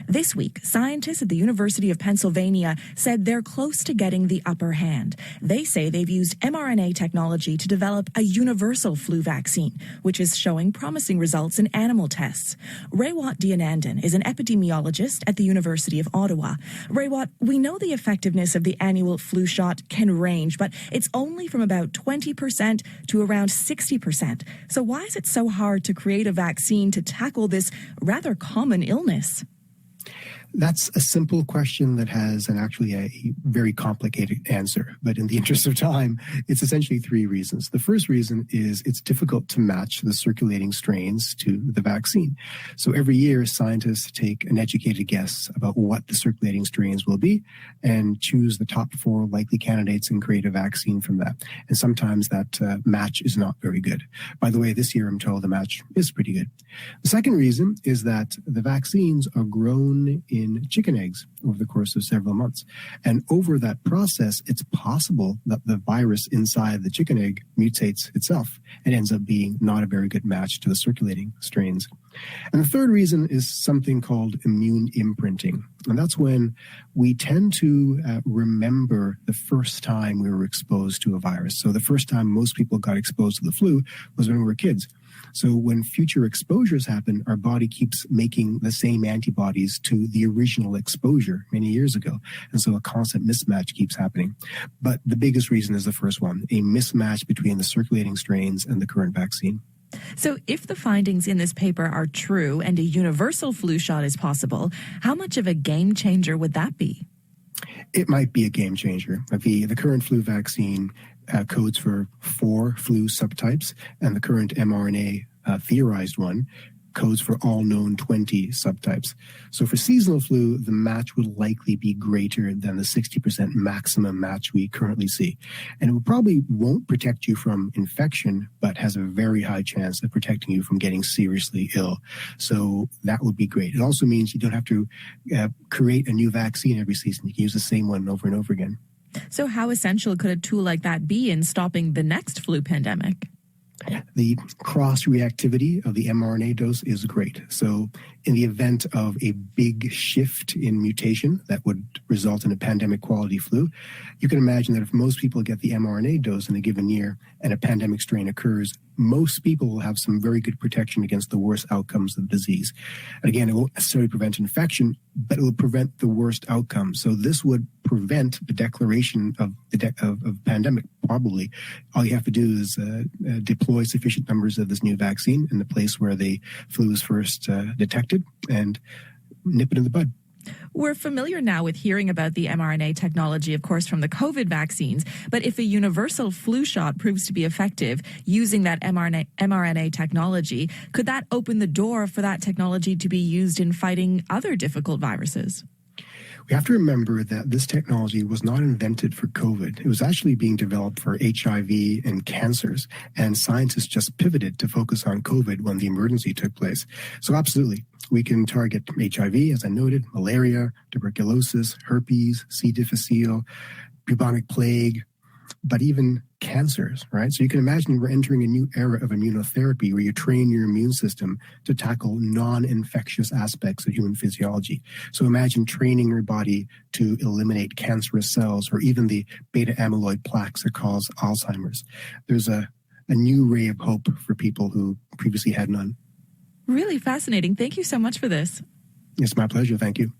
This week, scientists at the University of Pennsylvania said they're close to getting the upper hand. They say they've used mRNA technology to develop a universal flu vaccine, which is showing promising results in animal tests. Raywat Deonandan is an epidemiologist at the University of Ottawa. Raywat, we know the effectiveness of the annual flu shot can range, but it's only from about 20% to around 60%. So why is it so hard to create a vaccine to tackle this rather common illness? That's a simple question that has actually a very complicated answer. But in the interest of time, it's essentially three reasons. The first reason is it's difficult to match the circulating strains to the vaccine. So every year, scientists take an educated guess about what the circulating strains will be and choose the top 4 likely candidates and create a vaccine from that. And sometimes that match is not very good. By the way, this year, I'm told the match is pretty good. The second reason is that the vaccines are grown in chicken eggs over the course of several months. And over that process, it's possible that the virus inside the chicken egg mutates itself and ends up being not a very good match to the circulating strains. And the third reason is something called immune imprinting. And that's when we tend to remember the first time we were exposed to a virus. So the first time most people got exposed to the flu was when we were kids. So when future exposures happen, our body keeps making the same antibodies to the original exposure many years ago. And so a constant mismatch keeps happening. But the biggest reason is the first one, a mismatch between the circulating strains and the current vaccine. So if the findings in this paper are true and a universal flu shot is possible, how much of a game changer would that be? It might be a game changer. The current flu vaccine codes for 4 flu subtypes, and the current mRNA theorized one codes for all known 20 subtypes. So for seasonal flu, the match would likely be greater than the 60% maximum match we currently see. And it probably won't protect you from infection, but has a very high chance of protecting you from getting seriously ill. So that would be great. It also means you don't have to create a new vaccine every season. You can use the same one over and over again. So how essential could a tool like that be in stopping the next flu pandemic? The cross-reactivity of the mRNA dose is great. So in the event of a big shift in mutation that would result in a pandemic quality flu, you can imagine that if most people get the mRNA dose in a given year and a pandemic strain occurs, most people will have some very good protection against the worst outcomes of the disease. And again, it won't necessarily prevent infection, but it will prevent the worst outcomes. So this would prevent the declaration of pandemic, probably. All you have to do is deploy sufficient numbers of this new vaccine in the place where the flu is first detected and nip it in the bud. We're familiar now with hearing about the mRNA technology, of course, from the COVID vaccines. But if a universal flu shot proves to be effective using that mRNA technology, could that open the door for that technology to be used in fighting other difficult viruses? We have to remember that this technology was not invented for COVID. It was actually being developed for HIV and cancers, and scientists just pivoted to focus on COVID when the emergency took place. So absolutely, we can target HIV, as I noted, malaria, tuberculosis, herpes, C. difficile, bubonic plague, but even cancers, right? So you can imagine we're entering a new era of immunotherapy where you train your immune system to tackle non-infectious aspects of human physiology. So imagine training your body to eliminate cancerous cells or even the beta amyloid plaques that cause Alzheimer's. There's a new ray of hope for people who previously had none. Really fascinating. Thank you so much for this. It's my pleasure. Thank you.